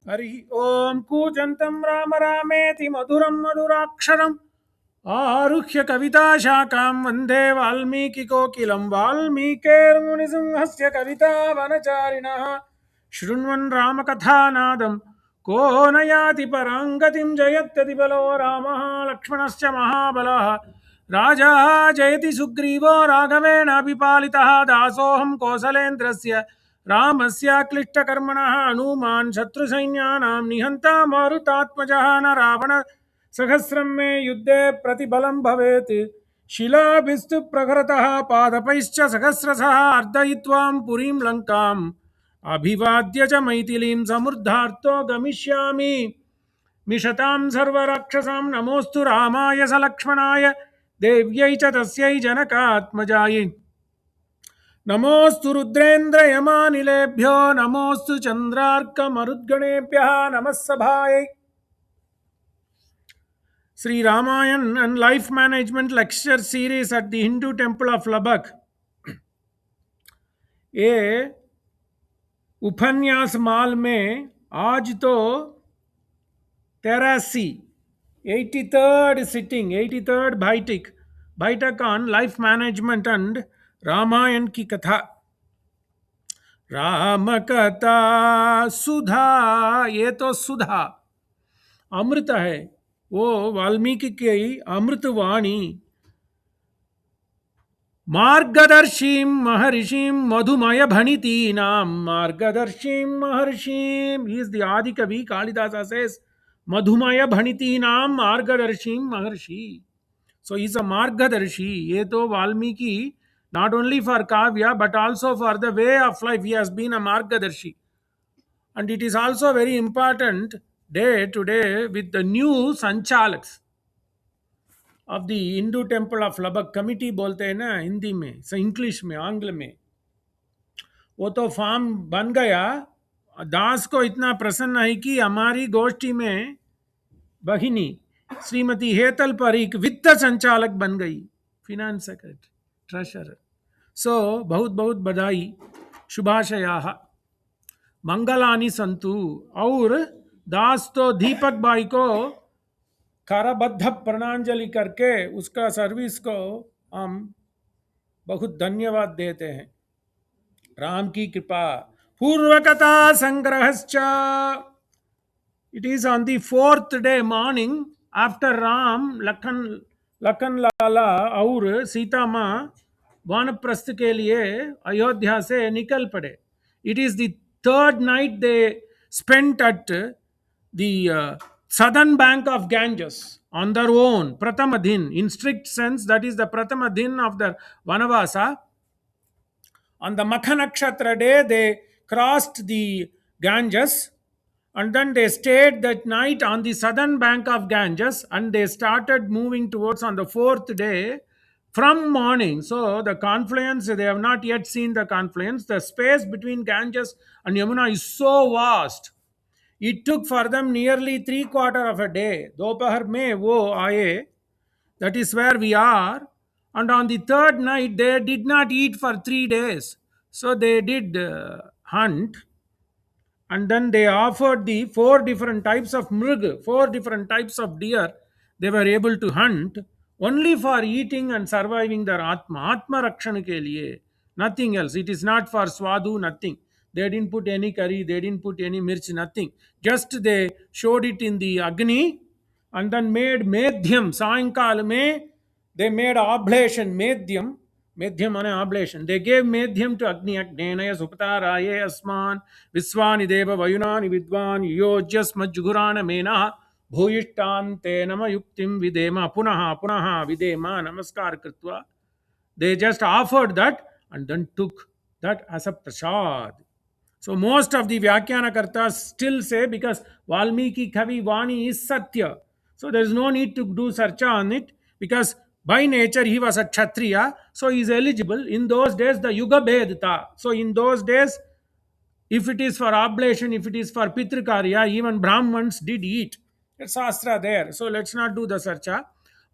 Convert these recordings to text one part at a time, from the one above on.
हरि ओम कूजन्तं राम रामेति मधुरं मधुराक्षरम् आरुह्य कविताशाखां वन्दे वाल्मीकिकोकिलं वाल्मीकेर्मुनिसिंहस्य कवितावनचारिणः शृण्वन् रामकथानादं को न याति परां गतिं जयत्यति बलो रामः लक्ष्मणश्च महाबलः राजा जयति सुग्रीवो राघवेणापि पालितः दासोऽहं कौसलेन्द्रस्य रामस्य क्लिष्टकर्मणः हनूमान् शत्रुसैन्यानां निहन्ता मारुतात्मजः न रावण सहस्रं मे युद्धे प्रतिबलं भवेत् शिलाभिस्तु प्रखरतः पादपैश्च सहस्रशः अर्दयित्वां पुरीं लङ्काम् अभिवाद्य च मैथिलीं समृद्धार्तो गमिष्यामि मिषतां सर्वराक्षसां नमोऽस्तु रामाय सलक्ष्मणाय देव्यै च तस्यै जनकात्मजायै नमोऽस्तु रुद्रेन्द्रयमानिलेभ्यो नमोऽस्तु चन्द्रार्कमरुद्गणेभ्यः नमः सभायै Sri Ramayan and Life Management Lecture Series at the Hindu Temple of Lubbock. ये उपन्यास माल में आज तो 83rd सिटिंग 83rd बैठक on life management and Ramayan की कथा राम कथा सुधा ये तो सुधा अमृत है वो वाल्मीकि की अमृत वाणी मार्गदर्शीं महर्षिं मधुमय भणितीनां मार्गदर्शीं महर्षिं he is the Adi Kavi Kalidasa says madhumaya bhanitinam margadarshim maharshi, so he is a margadarshi. ये तो Valmiki not only for kavya but also for the way of life he has been a margadarshi, and it is also very important day to day with the new sanchalaks of the Hindu Temple of Lubbock committee बोलते हैं ना हिंदी में, से English में आंग्ल में, वो तो फॉर्म बन गया. दास को इतना प्रसन्न है कि हमारी गोष्ठी में बहिनी श्रीमती हेतल परीक वित्त संचालक बन गई, फिनांस सेक्रेटरी ट्रेशरर. सो बहुत बहुत बधाई, शुभाशयाः, मंगलानि संतु. और दास तो दीपक भाई को करबद्ध प्रणांजलि करके उसका सर्विस को हम बहुत धन्यवाद देते हैं. राम की कृपा. पूर्व कथा संग्रहश्च. It is on the 4th day morning after Ram Lakhan Lala और सीता माँ वानप्रस्थ के लिए अयोध्या से निकल पड़े. It is the 3rd night they spent at the southern bank of Ganges on their own, Pratama Din, in strict sense, that is the Pratama Din of the Vanavasa. On the Makha Nakshatra day, they crossed the Ganges and then they stayed that night on the southern bank of Ganges and they started moving towards on the 4th day from morning. So the confluence, they have not yet seen the confluence. The space between Ganges and Yamuna is so vast. It took for them nearly 3/4 of a day. दोपहर में वो आए, that is where we are. And on the 3rd night, they did not eat for 3 days. So they did hunt. And then they offered the 4 different types of mrug, 4 different types of deer they were able to hunt only for eating and surviving their Atma Rakshana ke liye. Nothing else. It is not for swadu, nothing. They didn't put any curry, they didn't put any mirch, nothing. Just they showed it in the Agni and then made medhyam. Sayankal mein they made oblation, medhyam mane oblation. They gave medhyam to Agni. Agnenaya supataraye asman विश्वानि देव वयुनानि विद्वान् योज्यस्मज्जुगुरान मेनः भूयिष्ठान्ते नम युक्तिं विदेम पुनः पुनः विदेम नमस्कार कृत्वा. They just offered that and then took that as a prasad. So most of the Vyakhyanakartas still say, because Valmiki Kavi Vani is Satya, so there is no need to do sarcha on it, because by nature he was a Kshatriya, so he is eligible. In those days the Yuga Bhedta. So in those days, if it is for oblation, if it is for Pitrikarya, even Brahmins did eat. It's Shastra there. So let's not do the sarcha.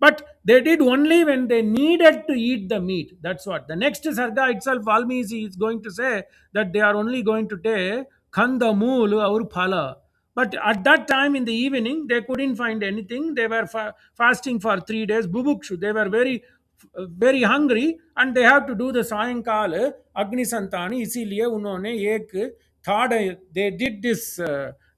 But they did only when they needed to eat the meat. That's what. The next sarga itself, Valmiki is going to say that they are only going to take Khanda Mool or Phala. But at that time in the evening, they couldn't find anything. They were fasting for 3 days. Bubukshu. They were very hungry, and they have to do the Sayankala Agni Santani. इसीलिए उन्होंने एक third, they did this,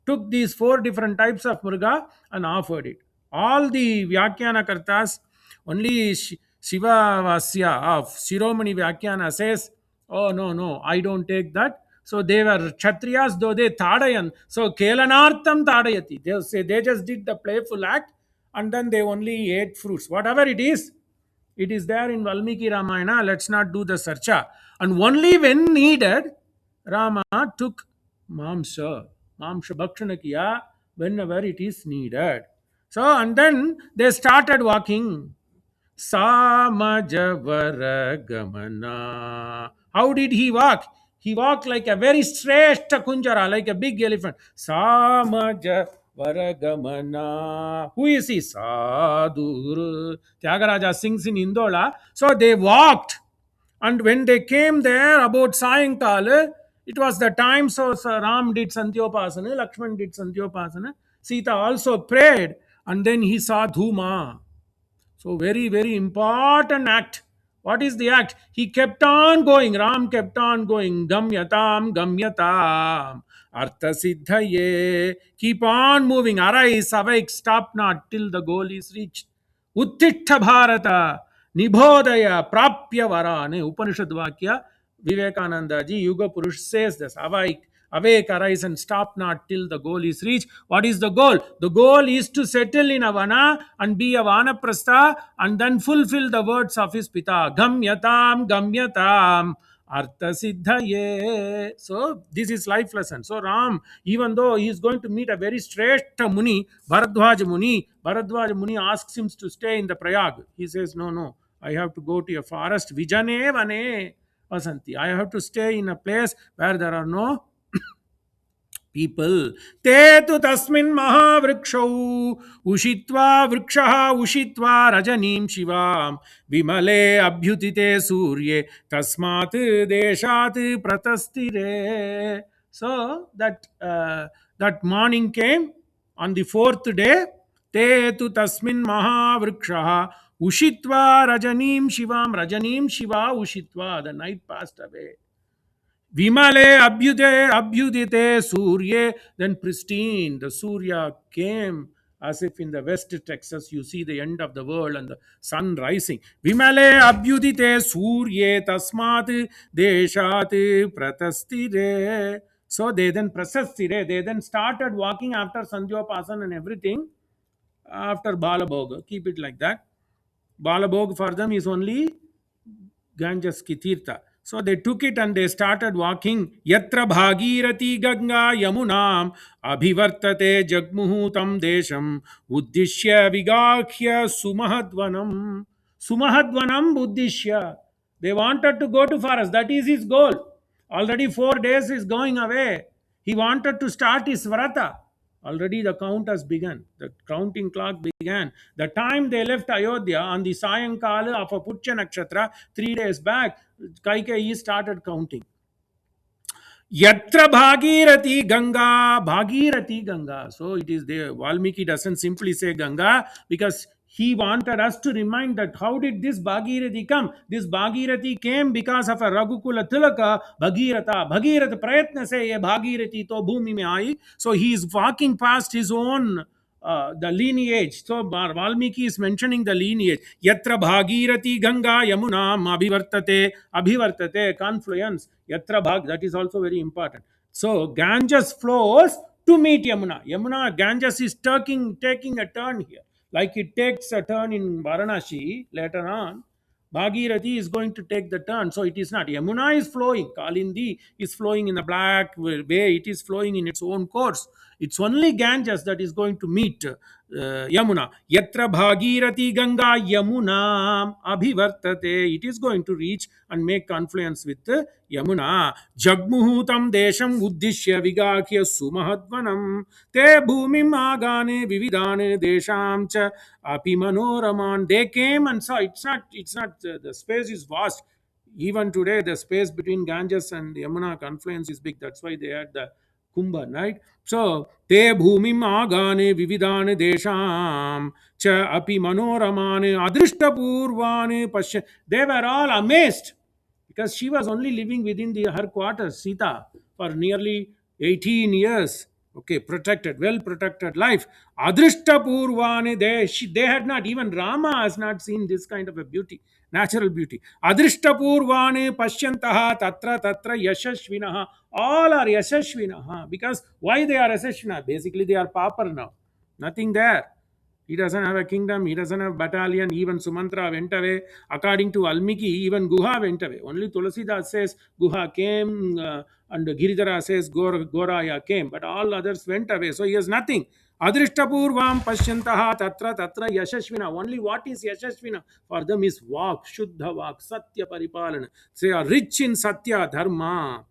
took these four different types of murga and offered it. All the Vyakyana Kartas, only Shiva Vasya of Shiromani Vyakyana says, oh, no, no, I don't take that. So they were Kshatriyas, though they Tadayan. So Kelanartham Tadayati. They say they just did the playful act, and then they only ate fruits. Whatever it is there in Valmiki Ramayana. Let's not do the searcha. And only when needed, Rama took Mamsa. Mamsa Bhakshana Kiya whenever it is needed. So, and then they started walking. Samajavara Gamana. How did he walk? He walked like a very straight kunjara, like a big elephant. Samajavara Gamana. Who is he? Sadhur. Tyagaraja sings in Indola. So they walked. And when they came there about Sayankala, it was the time. So Ram did Santyopasana, Lakshman did Santyopasana, Sita also prayed, and then he saw Dhuma. So, very, very important act. What is the act? He kept on going. Ram kept on going. Gamyatam, gamyatam. Artha siddhaye. Keep on moving. Arise, awake, stop not till the goal is reached. Uttittha Bharata. Nibhodaya prapya varane. Upanishad Vakya. Vivekananda ji, Yuga Purush says this. Awake, arise, and stop not till the goal is reached. What is the goal? The goal is to settle in a vana and be a vanaprastha and then fulfill the words of his pita. Gamyatam, gamyatam. Artha siddhaye. So, this is life lesson. So, Ram, even though he is going to meet a very straight Muni, Bharadwaj Muni asks him to stay in the Prayag. He says, no, no, I have to go to a forest. Vijane vane vasanti. I have to stay in a place where there are no people. ते तु तस्मिन् महावृक्षौ उषित्वा वृक्षः उषित्वा रजनीं शिवां विमले अभ्युदिते सूर्ये तस्मात् देशात् प्रतस्थिरे. So that morning came on the fourth day. ते तु तस्मिन् महावृक्षः उषित्वा रजनीं शिवां. Rajanim Shiva उषित्वा. The night passed away. Vimale abhyudite surye, then pristine. The Surya came as if in the West Texas you see the end of the world and the sun rising. Vimale abhyudite surye tasmat deshat pratastire. So they then prasastire. They then started walking after Sandhyopasan and everything after Balabhog. Keep it like that. Balabhog for them is only Ganges ki tirtha. So they took it and they started walking. Yatra Bhagirati Ganga Yamunam Abhivartate Jagmuhutam Desham Uddishya Vigakhya Sumahadvanam. Sumahadvanam Uddishya. They wanted to go to forest. That is his goal. Already 4 days is going away. He wanted to start his vrata. Already the count has begun. The counting clock began. The time they left Ayodhya on the Sayankala of a Puchya Nakshatra, 3 days back, Kaikeyi started counting. Yatra Bhagirati Ganga, Bhagirati Ganga. So it is there. Valmiki doesn't simply say Ganga because he wanted us to remind that how did this Bhagirathi come? This Bhagirathi came because of a Raghukula Tilaka, Bhagirata Prayatna se ye Bhagirathi to bhumi mein aayi. So he is walking past his own the lineage. So Valmiki is mentioning the lineage. Yatra Bhagirati Ganga Yamuna Abhivartate, confluence. Yatra Bhag, that is also very important. So Ganges flows to meet Yamuna. Ganges is taking a turn here. Like it takes a turn in Varanasi later on. Bhagirathi is going to take the turn. So it is not. Yamuna is flowing. Kalindi is flowing in the black way. It is flowing in its own course. It's only Ganges that is going to meet Yamuna. Yatra Bhagirathi Ganga Yamuna Abhivartate. It is going to reach and make confluence with Yamuna. Jagmuhutam Desham Uddishya Vigakhya Sumahadvanam Te Bhumim Agane Vividane Desham Cha Api Manoraman. They came and saw. It's not the space is vast. Even today, the space between Ganges and Yamuna confluence is big. That's why they had the Kumbha, right? So, te bhumim agane vividane desham cha api manoramane adrishta purvane pasya. They were all amazed because she was only living within her quarters, Sita, for nearly 18 years. Okay, protected, well protected life. Adrishta purvane, they had not, even Rama has not seen this kind of a beauty, natural beauty. Adrishta purvane pashyantaha tatra tatra yashashvinaha. All are yashashvinaha. Because why they are yashashvina? Basically, they are pauper now. Nothing there. He doesn't have a kingdom. He doesn't have battalion. Even Sumantra went away. According to Valmiki, even Guha went away. Only Tulasidas says Guha came, and Giridhara says Goraya came. But all others went away. So he has nothing. Adrishtapurvam Pashyantaha Tatra Tatra Yashashvina. Only what is Yashashvina for them is Vak, Shuddha Vak, Satya Paripalana. They are rich in Satya Dharma.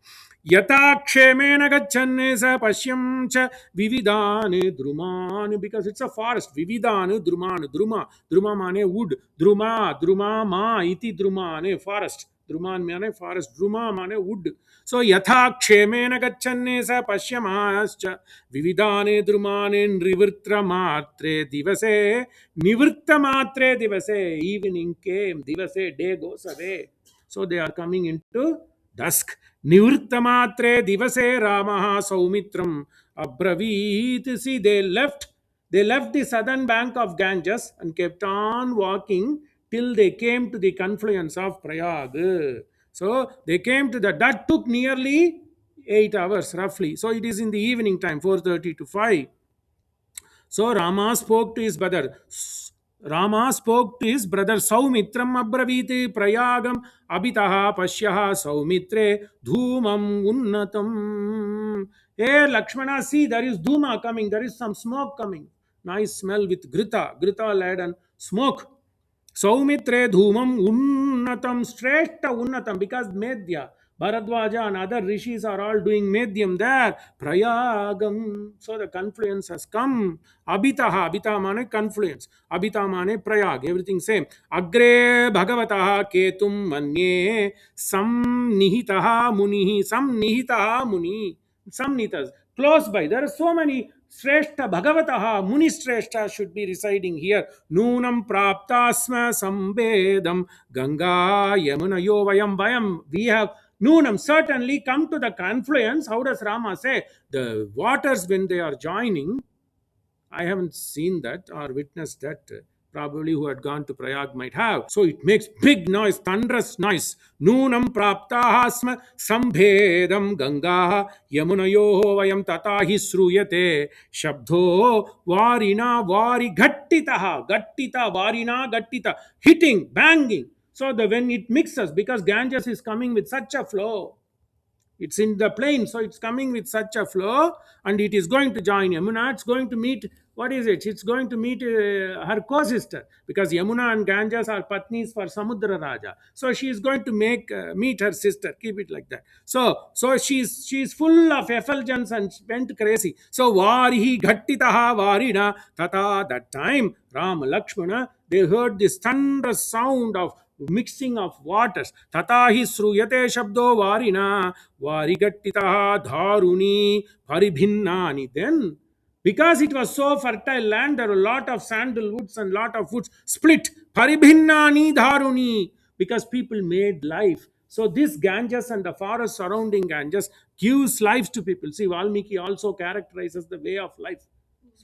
Yata Kshemena Gachanne Sa Pashyam Cha Vividane Druman, because it's a forest. Vividane Druman, Druma mane wood, Druma ma iti Drumane, forest. Druman mane forest, Druma mane wood. So Yatha Kshemena Gachanne Sa Pashyamascha Vividane Drumane Nrivrtra Matre Divase, Nivrtta Matre Divase, evening came, Divase, day goes away. So they are coming into dusk. Nivrittamatre divase Ramaha Saumitram Abravit. See, they left the southern bank of Ganges and kept on walking till they came to the confluence of Prayag. So they came to that took nearly 8 hours roughly. So it is in the evening time, 4:30 to 5. So Rama spoke to his brother Saumitram Abraviti Prayagam Abitaha Pashyaha Saumitre Dhumam Unnatam. Hey Lakshmana, see, there is Dhuma coming, there is some smoke coming. Nice smell with Grita lad and smoke. Saumitre Dhumam Unnatam, Shrestha Unnatam, because Medya, Bharadwaja and other rishis are all doing Medyam there. Prayagam. So the confluence has come. Abita mane confluence. Abita mane Prayag. Everything same. Agre Bhagavataha Ketum Manye Samnihitaha Munihi. Samnihitaha Muni. Samnitas. Close by. There are so many Shrestha Bhagavataha Muni Shrestha should be residing here. Nunam Praptasma Sambedam Ganga Yamuna Vayam. We have Nunam certainly come to the confluence. How does Rama say? The waters, when they are joining, I haven't seen that or witnessed that. Probably who had gone to Prayag might have. So it makes big noise, thunderous noise. Nunam praptahasma sambhedam ganga yamunayoho vayam tatahi sruyate shabdho varina vari gattita varina gattita, hitting, banging. So when it mixes, because Ganges is coming with such a flow, it's in the plain, so it's coming with such a flow, and it is going to join Yamuna. It's going to meet, what is it? It's going to meet her co-sister, because Yamuna and Ganges are patnis for Samudra Raja. So she is going to meet her sister. Keep it like that. So she's full of effulgence and went crazy. So Varihi Ghattitaha Varina Tata. That time Ram Lakshmana, they heard this thunderous sound of mixing of waters. Tatahi sruyate shabdo varina varigattitaha dharuni paribhinnani. Then, because it was so fertile land, there were a lot of sandalwoods and lot of woods split. Paribhinnani dharuni, because people made life. So this Ganges and the forest surrounding Ganges gives life to people. See, Valmiki also characterizes the way of life.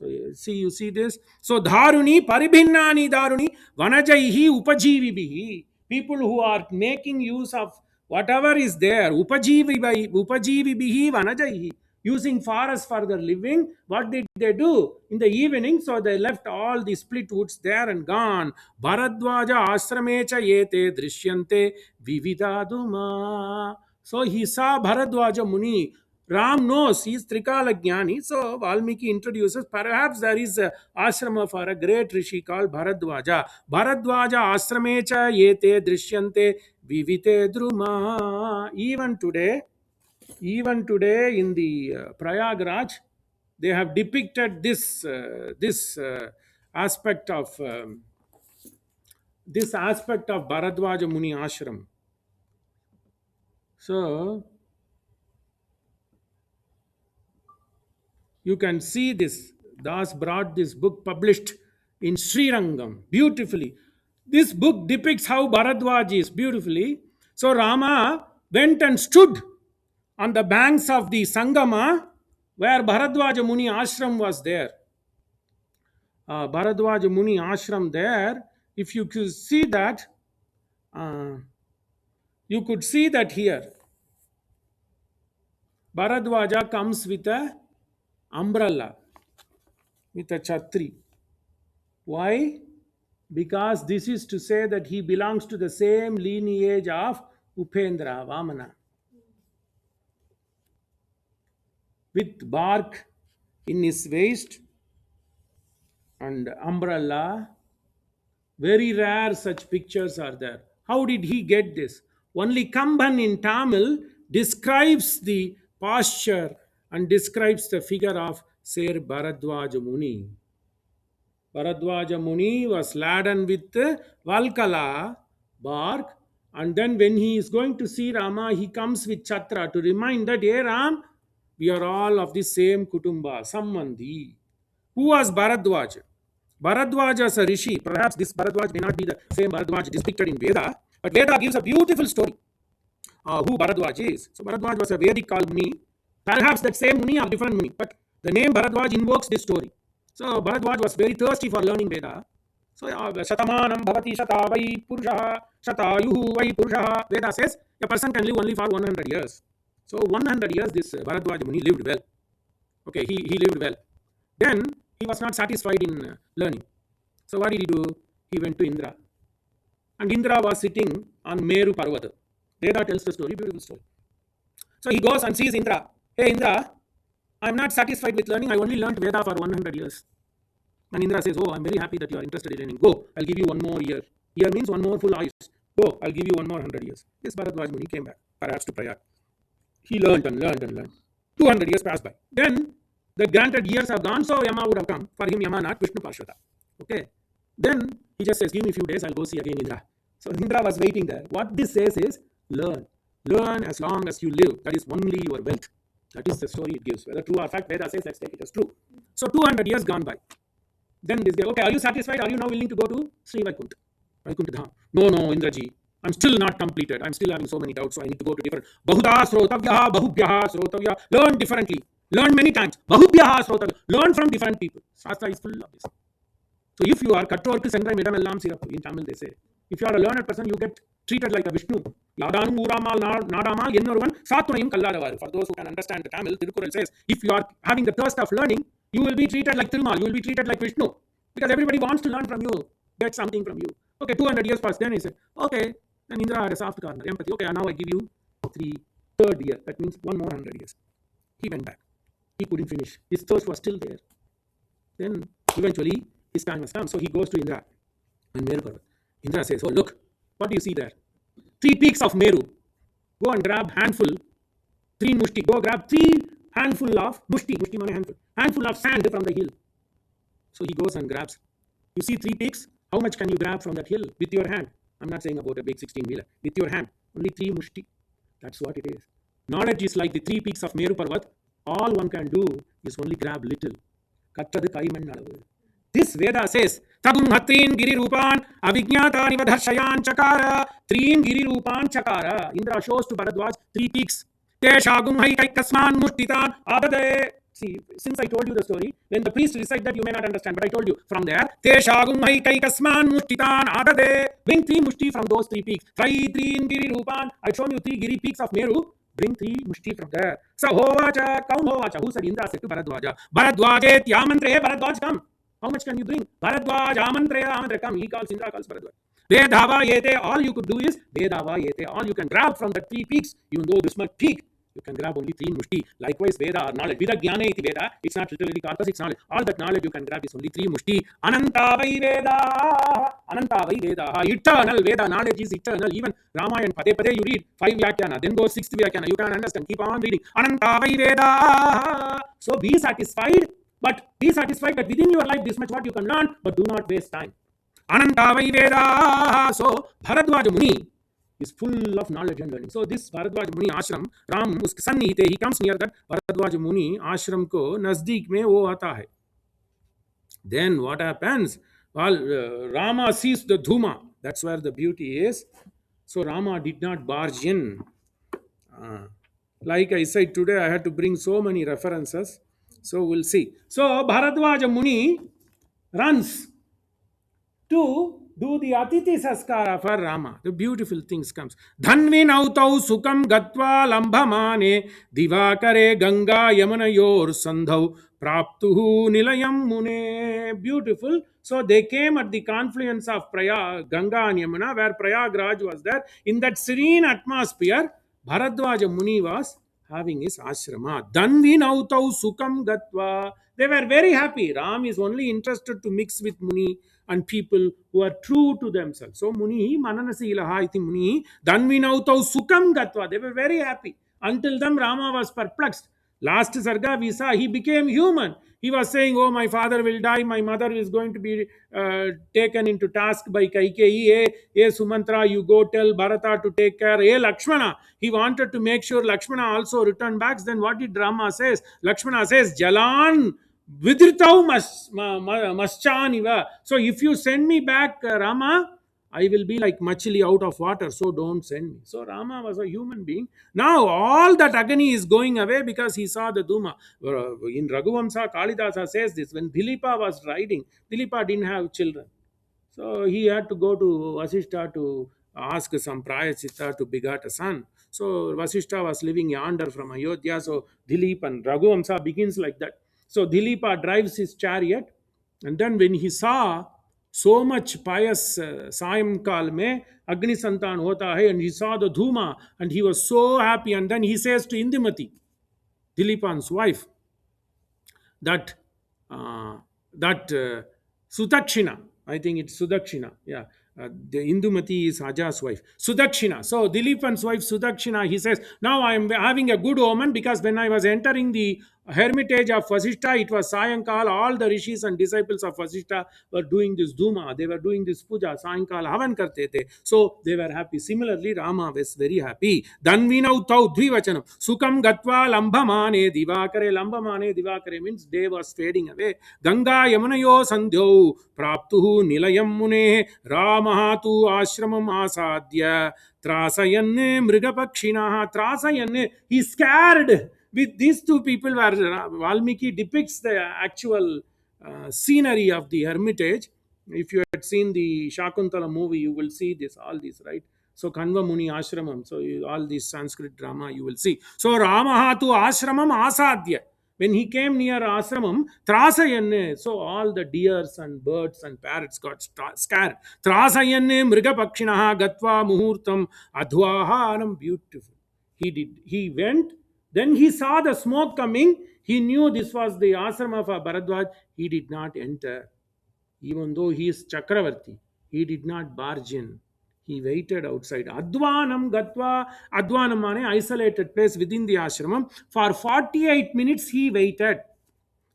So you see this. So dharuni paribhinnani dharuni vanajaihi upajivibihi. People who are making use of whatever is there, upajivibihi vanajaihi, using forest for their living. What did they do in the evening? So they left all the split woods there and gone. Bharadwaja ashramecha yete drishyante vividaduma. So he saw Bharadwaja Muni. Ram knows he is Trikala Jnani, so Valmiki introduces perhaps there is a ashrama for a great rishi called Bharadwaja. Bharadwaja ashramecha yete drishyante vivite druma. Even today in the Prayagraj, they have depicted this aspect of Bharadwaja Muni ashram. So You can see this. Das brought this book published in Srirangam beautifully. This book depicts how Bharadwaj is beautifully. So Rama went and stood on the banks of the Sangama where Bharadwaja Muni ashram was there. Bharadwaja Muni ashram there. If you could see that, uh, you could see that here. Bharadwaja comes with a umbrella, with a chhatri. Why? Because this is to say that he belongs to the same lineage of Upendra, Vamana. With bark in his waist and umbrella, very rare such pictures are there. How did he get this? Only Kamban in Tamil describes the posture and describes the figure of Ser Bharadwaja Muni. Bharadwaja Muni was laden with Valkala bark, and then when he is going to see Rama, he comes with Chatra to remind that, hey Ram, we are all of the same Kutumba, Sambandhi. Who was Bharadwaj? Bharadwaj as a rishi. Perhaps this Bharadwaj may not be the same Bharadwaj depicted in Veda, but Veda gives a beautiful story who Bharadwaj is. So Bharadwaj was a Vedic called Muni. Perhaps that same Muni or different Muni, but the name Bharadwaj invokes this story. So Bharadwaj was very thirsty for learning Veda. So Shatamanam Bhavati Shata Vai Purushaha Shatayuhu Vai Purushaha. Veda says a person can live only for 100 years. So 100 years this Bharadwaj Muni lived well. Okay, he lived well. Then he was not satisfied in learning. So what did he do? He went to Indra. And Indra was sitting on Meru Parvata. Veda tells the story, beautiful story. So he goes and sees Indra. Hey Indra, I am not satisfied with learning. I only learned Veda for 100 years. And Indra says, oh, I'm very happy that you are interested in learning. Go, I'll give you one more year. Year means one more full life. Go, I'll give you one more 100 years. This Bharadwaj Muni came back, perhaps to Prayag. He learned and learned and learned. 200 years passed by. Then the granted years have gone, so Yama would have come. For him, Yama, not Vishnu Parshvata. Okay. Then he just says, give me a few days, I'll go see again Indra. So Indra was waiting there. What this says is, learn. Learn as long as you live. That is only your wealth. That is the story it gives. Whether true or fact, Veda says, let's take it as true. So 200 years gone by. Then this guy, okay, are you satisfied? Are you now willing to go to Sri Vaikuntha? Vaikuntha Dham. No, Indraji. I'm still not completed. I'm still having so many doubts, so I need to go to different. Bahuda srotavya, bahubhyaha srotavya. Learn differently. Learn many times. Bahubhyaha srotavya. Learn from different people. Shastra is full of this. So if you are kattorku sendrai medamellam sirappu, in Tamil they say, if you are a learned person, you get treated like a Vishnu. Yadanum uramal nadamal ennoruvan sathunayum kalladavar. For those who can understand the Tamil, Tirukural says, if you are having the thirst of learning, you will be treated like Thirumal, you will be treated like Vishnu. Because everybody wants to learn from you, get something from you. Okay, 200 years passed. Then he said, okay, then Indra had a soft corner, empathy. Okay, now I give you third year. That means one more 100 years. He went back. He couldn't finish. His thirst was still there. Then eventually his time has come. So he goes to Indra and Meru Parvat. Indra says, oh look, what do you see there? 3 peaks of Meru. Go and grab handful, 3 mushti. Go grab 3 handful of mushti means handful of sand from the hill. So he goes and grabs. You see 3 peaks? How much can you grab from that hill with your hand? I'm not saying about a big 16-wheeler. With your hand, only 3 mushti. That's what it is. Knowledge is like the 3 peaks of Meru Parvat. All one can do is only grab little. This Veda says, Tabum Hatrin Giri Rupan, Avignata Nivadharshayan Chakara, Trin Giri Rupan Chakara. Indra shows to Bharadwaj 3 peaks. Teshagum Hai Kaikasman Mushtitan Adade. See, since I told you the story, when the priest recite that, you may not understand, but I told you from there. Teshagum Hai Kaikasman Mushtitan Adade. Bring 3 mushti from those 3 peaks. Trin Giri Rupan. I've shown you 3 Giri peaks of Meru. Bring 3 mushti from there. So Hovacha, Kaun Hovacha. Who said? Indra said to Bharadwaja. Bharadwajet Yamantre, Bharadwaj come. How much can you bring? Bharadwaj, Amantre, come. He calls, Indra calls Bharadwaj. Vedava yete, all you could do is Vedava yete, all you can grab from the 3 peaks, even though this much peak, you can grab only 3 mushti. Likewise, Veda or knowledge. Vida Jnana iti Veda, it's not literally corpus, it's knowledge. All that knowledge you can grab is only 3 mushti. Anantavai Veda. Eternal Veda, knowledge is eternal. Even Ramayan, Pade you read 5 Vyakyana, then go 6th Vyakyana, you can understand. Keep on reading. Anantavai Veda. So be satisfied. But be satisfied that within your life this much what you can learn, but do not waste time. Anantavai Veda. So Bharadwaja Muni is full of knowledge and learning. So this Bharadwaj Muni ashram, Ram uske sannihite, he comes near that Bharadwaj Muni ashram ko nazdik mein wo aata hai. Then what happens? Well, Rama sees the Dhuma. That's where the beauty is. So Rama did not barge in. Uh, like I said today, I had to bring so many references. So we'll see. So Bharadwaja Muni runs to do the Atiti Saskara for Rama. The beautiful things comes. Dhanvi nautau sukam gatva lambhamane divakare ganga yamanayor sandhau praptuhu nilayam mune. Beautiful. So they came at the confluence of Ganga and Yamuna, where Prayagraj was there. In that serene atmosphere, Bharadwaja Muni was having his ashrama. Dhanvi nautau sukam gatva. They were very happy. Ram is only interested to mix with Muni and people who are true to themselves. So Muni, Mananasila iti Muni, Danvinautau Sukam Gatva. They were very happy. Until then, Rama was perplexed. Last Sarga we saw he became human. He was saying, "Oh, my father will die. My mother is going to be taken into task by Kaikeyi. Hey, Sumantra, you go tell Bharata to take care. Hey, Lakshmana." He wanted to make sure Lakshmana also returned back. Then what did Rama says? Lakshmana says, "Jalan Vidritau maschaniva." So if you send me back, Rama, I will be like machili out of water. So don't send me. So Rama was a human being. Now all that agony is going away because he saw the Duma. In Raghuvamsa, Kalidasa says this: when Dilipa was riding, Dilipa didn't have children. So he had to go to Vasishta to ask some prayachita to beget a son. So Vasishta was living yonder from Ayodhya. So Dilip and Raghuvamsa begins like that. So Dilipa drives his chariot, and then when he saw so much pious Sayamkal mein Agni Santan hota hai, and he saw the Dhuma, and he was so happy. And then he says to Indumati, Dilipan's wife, that Sudakshina, I think it's Sudakshina, yeah. The Indumati is Aja's wife, Sudakshina. So Dilipan's wife Sudakshina, he says, now I am having a good omen because when I was entering the hermitage of Vasishta, it was Sayankal. All the rishis and disciples of Vasishta were doing this Duma. They were doing this puja. Sayankal havan karte the. So they were happy. Similarly, Rama was very happy. Danvinau tau dvivachanam. Sukam gatva lambhamane divakare. Lambhamane divakare means day was fading away. Ganga yamanayo sandhyo praptuhu nilayam mune ramahatu ashramam asadya trasayanne mrigapakshinaha. Trasayanne, he scared. With these two people, where Valmiki depicts the actual scenery of the hermitage. If you had seen the Shakuntala movie, you will see this, all this, right? So Kanva Muni Ashramam, so all this Sanskrit drama you will see. So Ramahatu Ashramam Asadya. When he came near Ashramam, Trasayanne, so all the deers and birds and parrots got scared. Trasayanne Mrigapakshinaha Gatva Muhurtam Adhvahanam. Beautiful. He went, then he saw the smoke coming. He knew this was the ashram of Bharadwaj. He did not enter. Even though he is Chakravarti, he did not barge in. He waited outside. Advanam Gatva, Advanam mane isolated place within the ashramam. For 48 minutes he waited.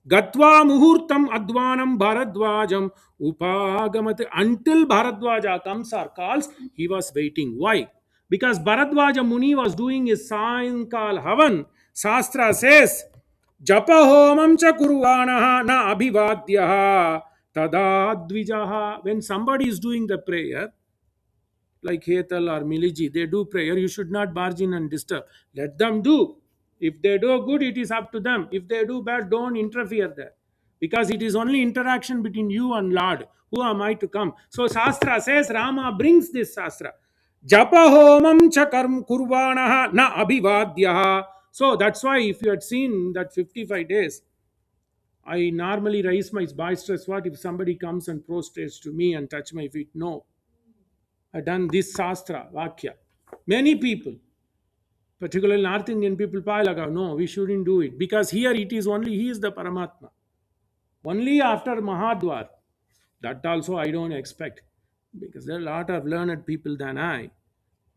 Gatva muhurtam advanam Bharadwajam upagamat. Until Bharadwaja comes or calls, he was waiting. Why? Because Bharadwaja Muni was doing his Sayankal Havan. Shastra says, Japa homam cha kurvanaha na abhivadyaha tada dvijaha. When somebody is doing the prayer, like Hetal or Miliji, they do prayer, you should not barge in and disturb. Let them do. If they do good, it is up to them. If they do bad, don't interfere there. Because it is only interaction between you and Lord. Who am I to come? So Shastra says, Rama brings this Shastra. Japa homam chakaram kurvanaha na abhivadyaha. So that's why if you had seen that 55 days, I normally raise my boisterous what if somebody comes and prostrates to me and touch my feet. No. I've done this Shastra, Vakya. Many people, particularly North Indian people, Palaga, no, we shouldn't do it. Because here it is only, he is the Paramatma. Only after Mahadwar. That also I don't expect. Because there are a lot of learned people than I.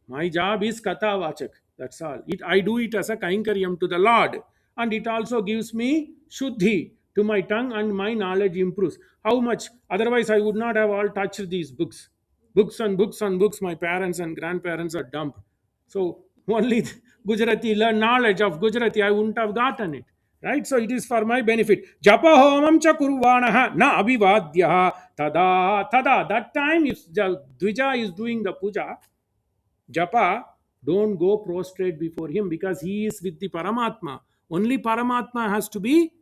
My job is Katha Vachak. That's all. I do it as a Kainkaryam to the Lord. And it also gives me Shuddhi to my tongue and my knowledge improves. How much? Otherwise, I would not have all touched these books. books and books and books my parents and grandparents are dumped. So only Gujarati learn knowledge of Gujarati, I wouldn't have gotten it. Right? So it is for my benefit. Japa homam cha kurvanaha na abhivadyaha tada tada. That time, if the Dvija is doing the puja, japa, don't go prostrate before him because he is with the Paramatma. Only Paramatma has to be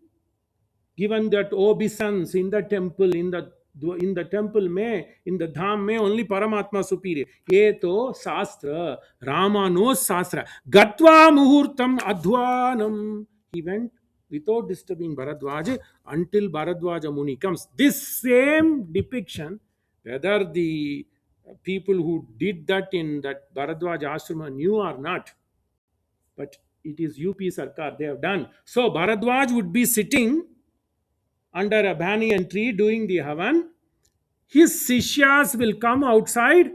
given that obeisance in the temple, in the temple में, in the dham में, only Paramatma superior. ये तो शास्त्र, Rama knows शास्त्र. Gatva muhurtam adhvanam. He went without disturbing Bharadwaj until Bharadwaja Muni comes. This same depiction, whether the people who did that in that Bharadwaj ashrama knew or not, but it is UP Sarkar, they have done. So Bharadwaj would be sitting under a banyan tree doing the Havan. His Sishyas will come outside.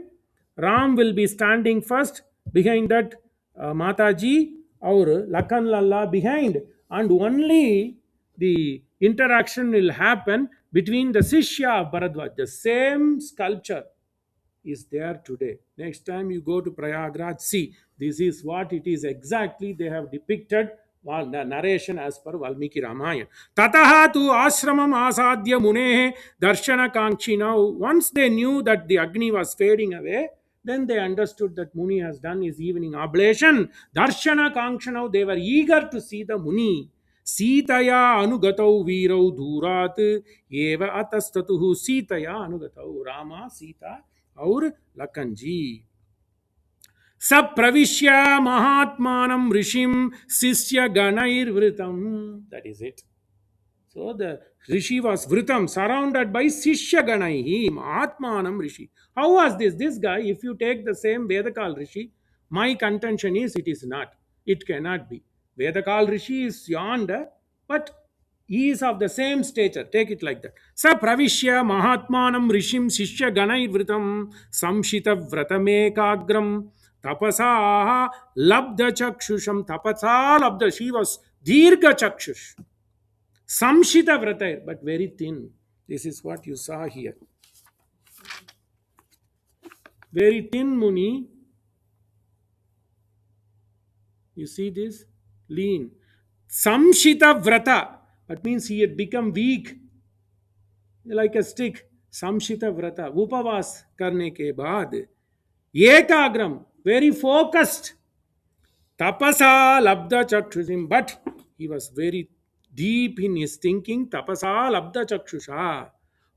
Ram will be standing first. Behind that, Mataji or Lakan Lalla behind. And only the interaction will happen between the Sishya of Bharadwaj. The same sculpture is there today. Next time you go to Prayagraj, see, this is what it is exactly they have depicted. The narration as per Valmiki Ramayan. Tataha tu ashramam asadhya mune darshana kankshi. Now, once they knew that the Agni was fading away, then they understood that Muni has done his evening oblation. Darshana kankshana, they were eager to see the Muni. Sitaya anugatau virau dhurat eva atastatuhu. Sitaya anugatau. Rama, Sita और लखन जी सब प्रविश्य महात्मानं ऋषिम शिष्य गणैर्वृतम. That is it. So the rishi was vritam, surrounded by shishya ganaihi, mahatmanam rishi. How was this? This guy, if you take the same Vedakal rishi, my contention is it is not. It cannot be. Vedakal rishi is yonder, but he is of the same stature. Take it like that. Sa pravishya mahatmanam rishim shishya ganai samshita vratamekagram tapasa labda chakshusham. Tapasa labda. She was dirga chakshush. Samshita vrata, but very thin. This is what you saw here. Very thin Muni. You see this? Lean. Samshita vrata. That means he had become weak. Like a stick. Samshita vrata. Upavas karne ke baad. Ekagram. Very focused. Tapasa labda chakshushim. But he was very deep in his thinking. Tapasa labda chakshusha.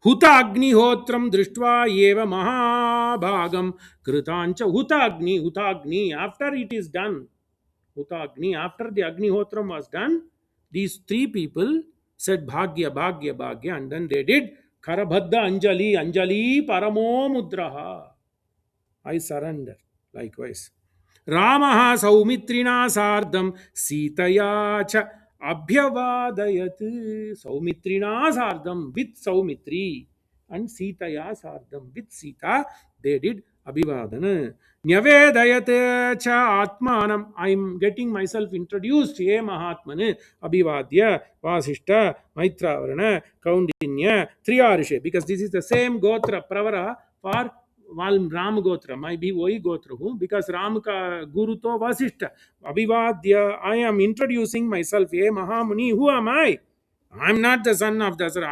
Huta agnihotram drishtva eva mahabhagam kritancha. Huta agni. After it is done, Huta agni, after the agnihotram was done, these three people said bhagya, bhagya, bhagya, and then they did karabhadda anjali, anjali paramo mudraha. I surrender. Likewise. Ramaha Saumitrina Sardam Sitaya cha Abhyavadayat. Saumitrina Sardam, with Saumitri, and Sitaya Sardam, with Sita, they did Abhivadana. Nyavedayate cha Atmanam. I am getting myself introduced. Ye Mahatmane Abhivadya Vasishta Maitravarana Kaundinya Triyarishe. Because this is the same Gotra Pravara for Ram Gotra, might be Voi Gotra, because Ram ka Guru to Vasishta. Abhivadya, I am introducing myself. Hey Mahamuni, who am I? I am not the son of Dasara.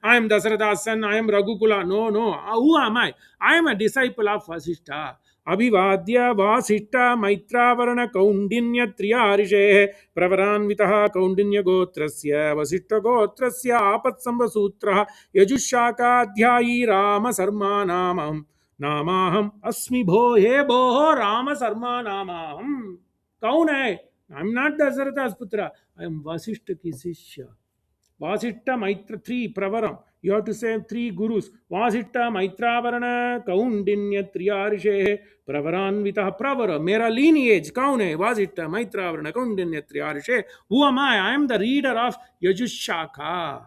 I am Dasarada's son. I am Raghukula. No. Who am I? I am a disciple of Vasishta. Abhivadya Vasishta Maitravarana Kaundinya Triyarishe Pravaranvitaha Kaundinya Gotrasya Vasishta Gotrasya Apatsamba Sutra Yajushaka Dhyayi Rama Sarma Namam नामाहम अस्मि भो हे भो राम शर्मा नामाहम. कौन है? I am not Dasharath पुत्र. I am Vashishtha की शिष्य. Vasishtha Maitra three प्रवरम. You have to say three gurus. Vasishta Maitravarana Kaundinya Triyarishe Pravaranvita Pravara. Mera lineage. Kaun hai? Vasishta Maitravarana Kaundinya Triyarishe. Who am I? I am the reader of Yajushaka.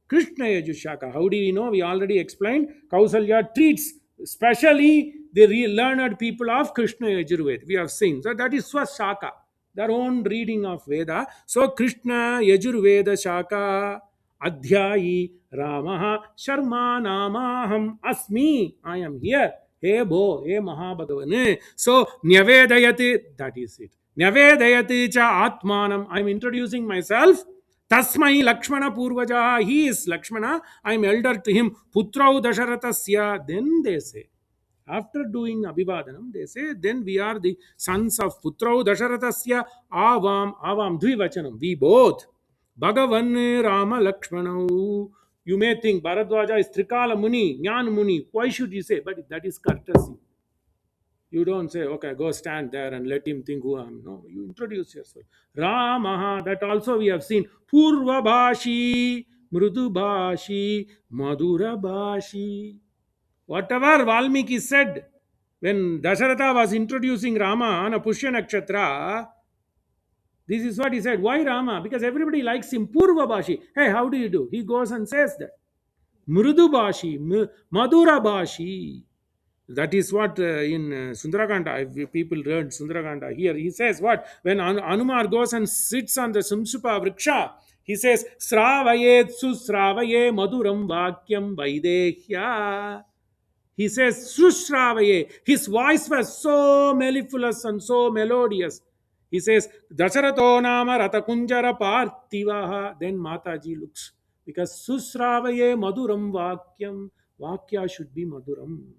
Krishna Yajushaka. How do we know? We already explained. Kausalya treats especially the learned people of Krishna Yajurveda. We have seen. So that is Swashaka, their own reading of Veda. So Krishna Yajurveda Shaka Adhyayi Ramaha Sharma Namaham Asmi. I am here. Hey Bo, hey Mahabhagavan. So, Nyavedayati, that is it. Nyavedayati cha Atmanam. I'm introducing myself. Tasmai Lakshmana Purvaja. He is Lakshmana. I'm elder to him. Putrau Dasharatasya. Then they say, after doing Abhivadanam, they say, then we are the sons of Putrau Dasharatasya Avam Dvivachanam. We both. Bhagavan Rama Lakshmanau. You may think Bharadwaja is Trikala Muni, Jnana Muni. Why should you say? But that is courtesy. You don't say, okay, go stand there and let him think who I am. No, you introduce yourself. Ramaha, that also we have seen. Purva Bhashi, Mrudu Bhashi, Madhura Bhashi. Whatever Valmiki said when Dasharatha was introducing Rama on a Pushya Nakshatra, this is what he said. Why Rama? Because everybody likes him. Purva Bhashi. Hey, how do you do? He goes and says that. Mrudu Bhashi, Madhura Bhashi. That is what in Sundarakanda, if people read Sundarakanda here, he says what? When Anumar goes and sits on the Sumsupa Vriksha, he says, Sravayet Susravaye Maduram Vakyam Vaidehya. He says, Sushravaye. His voice was so mellifluous and so melodious. He says, Dasharato Nama Ratakunjara Parthivaha. Then Mataji looks. Because Susravaye Maduram Vakyam. Vakya should be Maduram.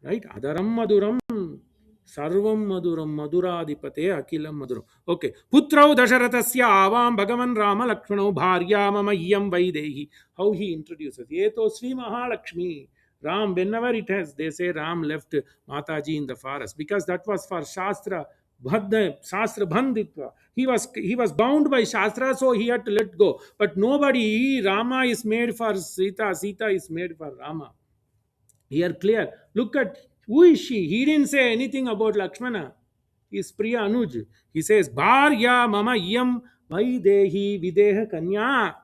Right? Adaram Maduram. Sarvam Maduram. Maduradipate Akilam Maduram. Okay. Putrau Dasharatasya Avam Bhagavan Rama Lakshmano Bharya Mama Iyam Vaidehi. How he introduces. Yeto Sri Mahalakshmi. Ram, whenever it has, they say Ram left Mataji in the forest because that was for Shastra. Shastra Bandhitva. He was bound by Shastra, so he had to let go. But nobody, Rama is made for Sita, Sita is made for Rama. Here clear. Look at who is she? He didn't say anything about Lakshmana. Is Priya Anuj. He says, Bharya Mama Yam Vaidehi Videha Kanya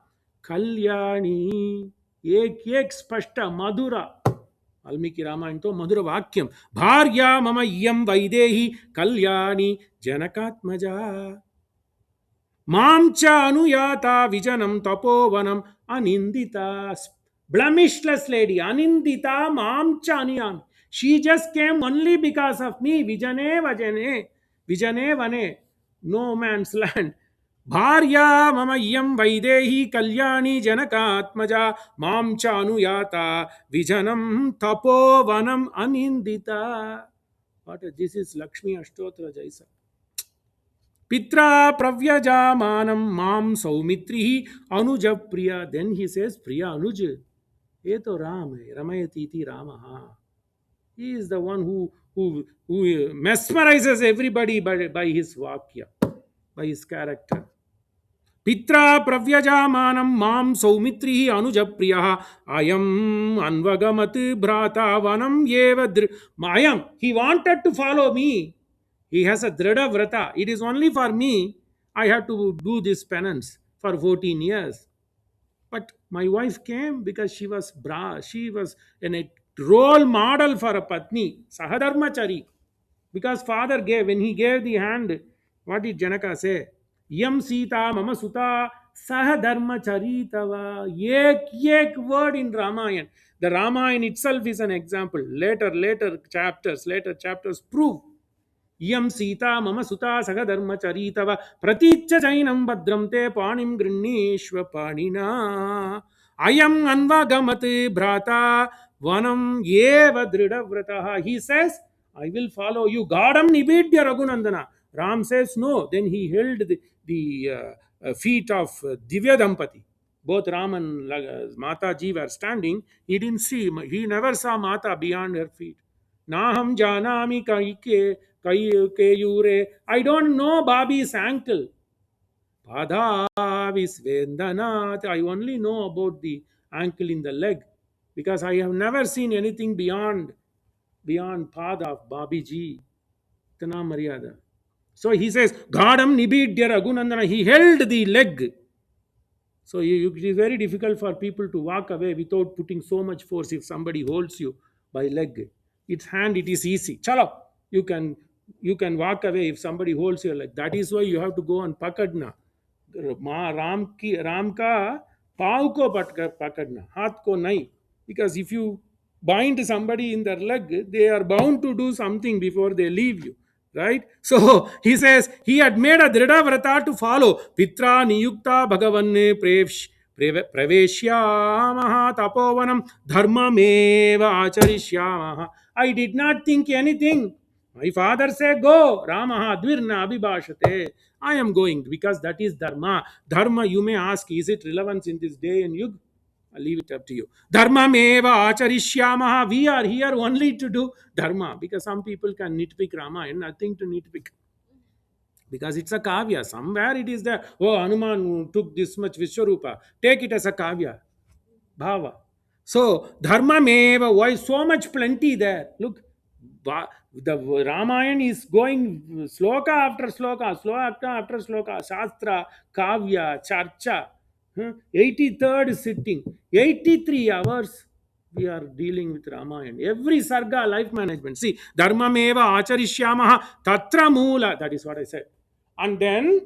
Kalyani Ek Ek Spashta Madhura. Valmiki Ramayanto Madhura Vakyam. Bharya Mama Yam Vaidehi Kalyani Janakatmaja. Mamcha Anuyata Vijanam Tapovanam Anindita. Blemishless lady, Anindita Mamcha Aniyam. She just came only because of me. Vijane Vajane. Vijane Vane. No man's land. Bharya Mama Yam Vaidehi Kalyani Janakatmaja Mamcha Anuyata Vijanam Tapovanam Anindita. What this is Lakshmi Ashtotra Jaisa. Pitra Pravyajamanam Mam Saumitri Anuja Priya. Then he says Priya Anuj. Ye to Ram hai, Ramayatiti Ramaha. He is the one who mesmerizes everybody by his vakya, by his character. Pitra Pravyajamanam Mam Saumitri Anuja Priya Ayam Anvagamat Bhrata Vanam Yeva Mayam. He wanted to follow me. He has a Drida Vrata. It is only for me. I have to do this penance for 14 years. But my wife came because she was a role model for a Patni, Sahadharmachari. Because father gave, when he gave the hand, what did Janaka say? Yam Sita Mama Suta Sahadharmachari Tava. Yek word in Ramayan. The Ramayan itself is an example. Later chapters prove Yam Sita Mama Suta Sagadharmacharitava Praticha Jainam Badram Te Panim Grinishva Panina Ayam Anvagamati Bhrata Vanam Yeva Drida Vrataha. He says, I will follow you. Gadam Nibidya Raghunandana. Ram says no. Then he held the feet of Divya Dampati. Both Ram and Mata Ji were standing. He didn't see, he never saw Mata beyond her feet. Naham Janami Kayure. I don't know Babi's ankle. Pada Visvendanat. I only know about the ankle in the leg because I have never seen anything beyond Pada of Babi Ji. Tana Maryada. So he says, Gadam Nibidya Raghunandana. He held the leg. So it is very difficult for people to walk away without putting so much force. If somebody holds you by leg, its hand, it is easy. Chalo, you can walk away if somebody holds your leg. That is why you have to go and pakadna. Ram ka pav ko pakadna, hath ko nahi. Because if you bind somebody in their leg, they are bound to do something before they leave you. Right? So he says he had made a Drida Vrata to follow. Pitra Niyukta Bhagavanne Praveshyamaha Tapovanam Dharmameva Acharishyamaha. I did not think anything. My father said, go. Ramaha Dvirna Abhibhashate. I am going because that is Dharma. Dharma, you may ask, is it relevant in this day and yug? I'll leave it up to you. Dharma meva acharishyamaha. We are here only to do dharma because some people can nitpick Ramayana, nothing to nitpick. Because it's a kavya. Somewhere it is there. Oh, Hanuman took this much Vishwarupa. Take it as a kavya. Bhava. So, dharma meva. Why so much plenty there? Look, the Ramayana is going sloka after sloka, sloka after sloka, shastra, kavya, charcha. 83rd sitting, 83 hours we are dealing with Ramayana. Every sarga, life management. See, dharma meva acharishyamaha tatra moola. That is what I said. And then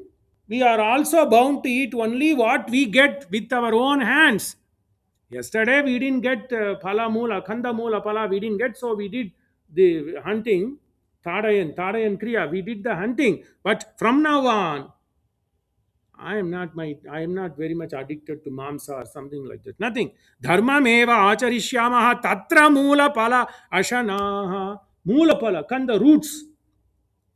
we are also bound to eat only what we get with our own hands. Yesterday we didn't get phala moola, khanda moola phala, we didn't get, so we did the hunting, Tadayan Kriya, we did the hunting. But from now on, I am not very much addicted to mamsa or something like that. Nothing. Dharma meva acharishyamaha tatra moola phala ashanaha. Moola phala, kanda roots.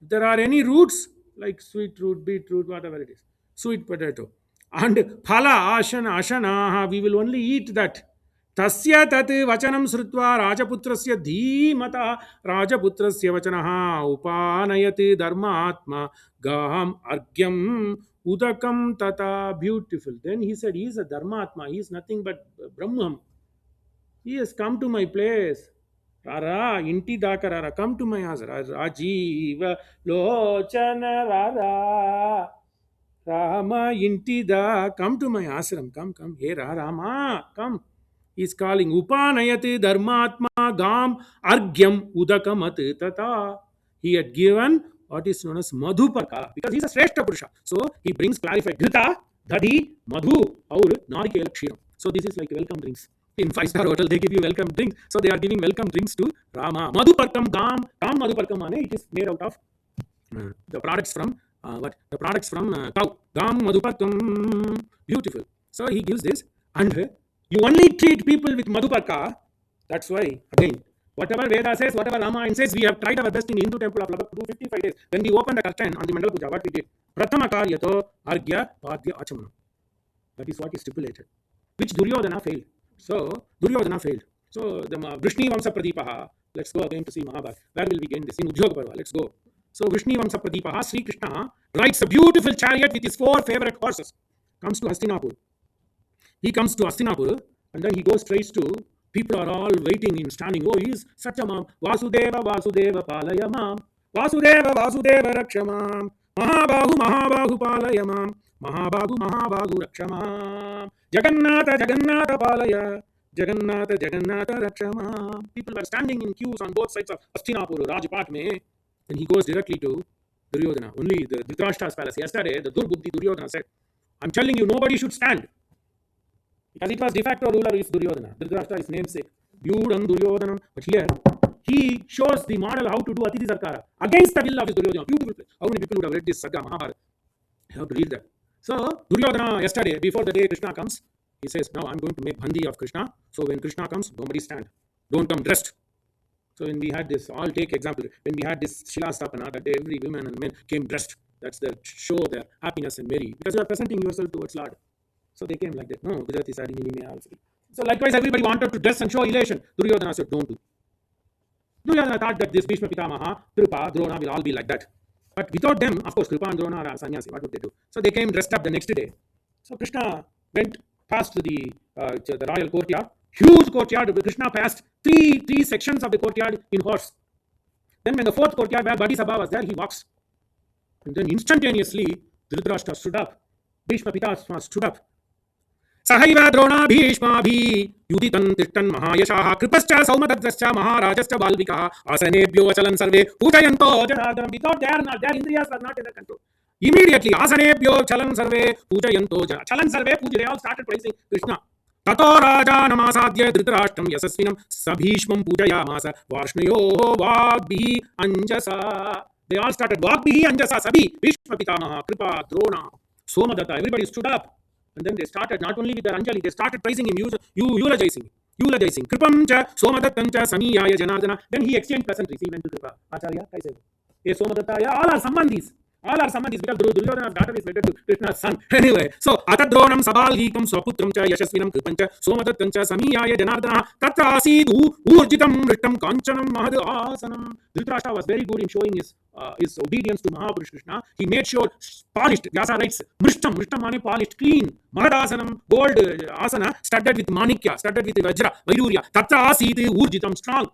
If there are any roots like sweet root, beetroot, whatever it is, sweet potato, and phala ashanaha, we will only eat that. Tasya tat vachanam srutva rajaputrasya dhimata rajaputrasya vachanaha upanayati dharma atma gaham argyam udakam tata. Beautiful. Then he said, he is a dharma atma, he is nothing but brahman. He has come to my place. Rara, inti dakarara, come to my house. Rajiva lochana rara. Rama inti da, come to my ashram. Come. Hey Rama, come. He is calling. Upanayati dharmatma gam argyam udakamat tata. He had given what is known as madhupaka because he is a shrestha purusha. So he brings clarified dhrita, dhadi, madhu, aur narikela kshiram. So this is like welcome drinks. In five-star hotel, they give you welcome drinks. So they are giving welcome drinks to Rama. Madhuparkam Kam Madhuparkam mane, it is made out of the products from the products from cow. Gam Madhuparkam. Beautiful. So he gives this, and you only treat people with Madhuparka. That's why, again, whatever Veda says, whatever Ramayan says, we have tried our best in Hindu Temple of Lubbock to do 55 days. When we opened the curtain on the Mandala Puja, what we did? Prathama Karyato Argya Padya Achamana. That is what is stipulated. Which Dhuryodhana failed. So Dhuryodhana failed. So the Vrishni Vamsa Pradipaha. Let's go again to see Mahabharat. Where will we gain this? In Udyog Parva. Let's go. So Vrishni Vamsa Pradipaha, Sri Krishna rides a beautiful chariot with his 4 favorite horses. Comes to Hastinapur. He comes to Hastinapur and then he goes straight to. People are all waiting in standing. Oh, he is such a mam. Vasudeva Palaya mam. Vasudeva Rakshamam. Mahabahu Palaya mam. Mahabahu Rakshamam. Jagannatha Palaya. Jagannatha Rakshamam. People were standing in queues on both sides of Hastinapur, Rajpat mein. Then he goes directly to Dhuryodhana. Only the Dhritarashtra's palace. Yesterday, the Durbuddhi Dhuryodhana said, I'm telling you, nobody should stand. Because it was de facto ruler is Dhuryodhana. Dhritarashtra is namesake. Vyudam Dhuryodhanam. But here, he shows the model how to do Atiti Sarkara against the will of his Dhuryodhana. Beautiful place. How many people would have read this Sarga Mahabharat? You have to read that. So, Dhuryodhana yesterday, before the day Krishna comes, he says, now I'm going to make Bandi of Krishna. So when Krishna comes, nobody stand. Don't come dressed. So when we had this, I'll take example. When we had this Shila Stapana, that day every woman and men came dressed. That's the show their happiness and merry. Because you are presenting yourself towards Lord. So they came like that. No, Gujarati sari nili also. So likewise, everybody wanted to dress and show elation. Dhuryodhana said, don't do. Dhuryodhana thought that this Bhishma Pitamaha, Kripa, Drona will all be like that. But without them, of course, Kripa and Drona are sannyasi. What would they do? So they came dressed up the next day. So Krishna went past the royal courtyard. Huge courtyard. Krishna passed three sections of the courtyard in horse. Then when the 4th courtyard where Bodhisattva was there, he walks. And then instantaneously, Dhritarashtra stood up. Bhishma Pitamaha stood up. Sahaiva Drona Bhishma Bhi Yuditan Tishtan Mahayashaha Kripascha Saumadadascha Maharajascha Valmika Asanebhyo Chalan Sarve Pujayanto Janardhanam. Without their Indriyas were not in their control. Immediately Asanebhyo Chalan Sarve Pujayanto Chalan Sarve Puja. They all started praising Krishna. ततो राजानमासाद्य धृतराष्ट्रं यशस्विनं सभीष्मं पूजयामास वार्ष्णयोः वाग्भिः अंजसा. They all started वाग्भिः अंजसा. Sabhi, Bhishma Pitamaha, Kripa, Drona, Somadatta, everybody stood up. And then they started, not only with their Anjali, they started praising him, eulogizing. Kripam cha, Somadattam cha, Samiyaya Janardana. Then he exchanged pleasantries. He went to Kripa. Acharya, kaise? Ye Somadatta, yeah, all are sambandhis. All are sambandhis because Dhuryodhana's daughter is related to Krishna's son. Anyway, so Atadronam Sabalhikam Swaputram cha Yashasvinam Kripancha Somadattam cha Samiyaya Janardana Tatra Asidu Urjitam Rittam Kanchanam Mahad Asanam. Dhritarashtra was very good in showing his obedience to Mahapurush Krishna. He made sure polished. Vyasa writes Mrishtam mane polished, clean. Mahadasanam, gold asana, studded with manikya, studded with vajra, vairurya. Tatra Asidu Urjitam, strong.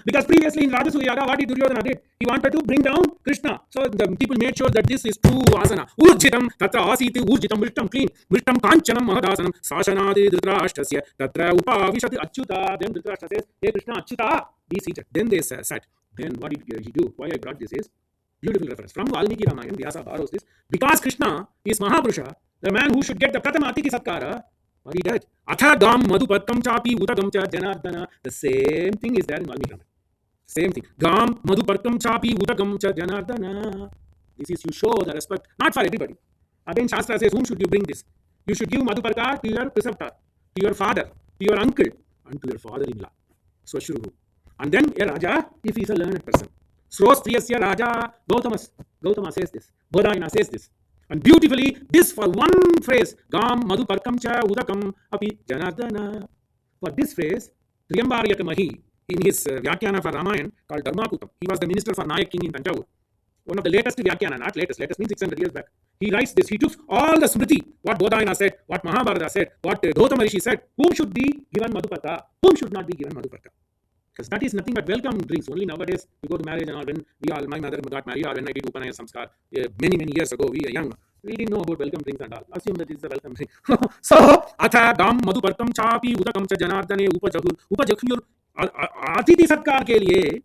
Because previously in Rajasuya Yaga, what did Dhuryodhana did? He wanted to bring down Krishna. So the people made sure that this is true asana. Urjitam, tatra asiti, urjitam, vrishtam, clean. Vrishtam kanchanam mahadasanam, sashanadi dhritarashtrasya, tatra upavishati achyuta. Then Dhritarashtra says, hey Krishna, achyuta, be seated. Then they sat. Then what did he do? Why I brought this is, beautiful reference. From Valmiki Ramayan, Vyasa borrows this. Because Krishna is Mahapurusha, the man who should get the Pratama Atiki Satkara, what he did? Atha gam madhupatkam chapi udagam cha janardana. The same thing is there in Valmiki Ramayana. Same thing. Gam madhupatkam chapi udagam cha janardana. This is, you show the respect, not for everybody. Again, Shastra says, whom should you bring this? You should give madhuparka to your preceptor, to your father, to your uncle, and to your father-in-law. Swashruhu. And then a Raja, if he is a learned person. Srostriyasya Raja Gautama says this. Bodhayana says this. And beautifully, this for one phrase, Gam Madhuparkam cha Udakam api Janardana. For this phrase, Triyambariyata Mahi, in his Vyakyana for Ramayan called Dharmakutam, he was the minister for Nayak king in Tanjavur. One of the latest Vyakyana, not latest means 600 years back. He writes this, he took all the Smriti, what Bodhayana said, what Mahabharata said, what Gautama Rishi said, whom should be given Madhuparka, whom should not be given Madhuparka. Because that is nothing but welcome drinks. Only nowadays we go to marriage and all. When my mother got married, or when I did Upanaya Samskar many years ago, we were young. We didn't know about welcome drinks and all. Assume that it's a welcome drink. So, atha gam madhuparkam chapi udakam cha janardane upajakhur atiti satkar ke liye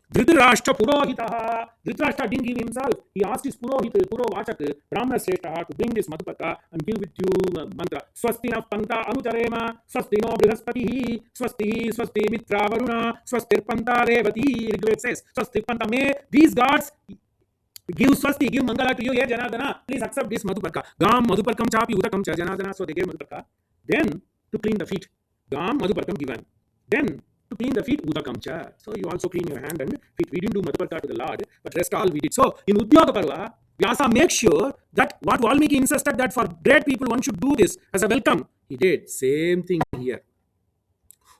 Dhritarashtra Purohitaha. Dhritarashtra didn't give himself. He asked his Purovachak, Brahmana Shrestha, to bring this Madhupaka and give it to mantra. Swastina Panta Anutarema, Swastino Brihaspatihi, Swasti Mitra Varuna, Swastir Panta Revati. Rigved says, Swasti Panta, may these gods give Swasti, give Mangala to you, ye Janardana. Please accept this Madhupaka. Gam Madhuparkam Chapi Udakam Cha Janardana. So they gave Madhupaka. Then to clean the feet, Gam Madhuparkam given. Then to clean the feet, Udakamcha. So you also clean your hand and feet. We didn't do Madhuparka to the Lord, but rest all we did. So in Udyoga Parva, Vyasa makes sure that what Valmiki insisted that for great people one should do this as a welcome. He did. Same thing here.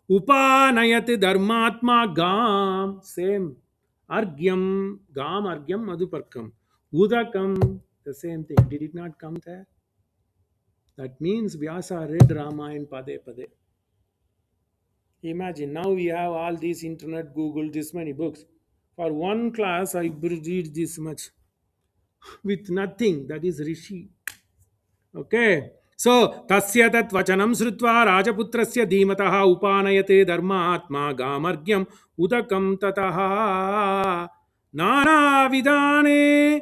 Upanayat Dharmatma Gam. Same. Argyam. Gam Argyam Madhuparkam. Udakam. The same thing. Did it not come there? That means Vyasa read Ramayan Pade Pade. Imagine, now we have all these internet, Google, this many books. For one class, I read this much with nothing. That is Rishi. Okay. So, tasya tat vachanam srutva rajaputrasya dhimataha upanayate dharmatma gamargyam udakam tataha nana vidane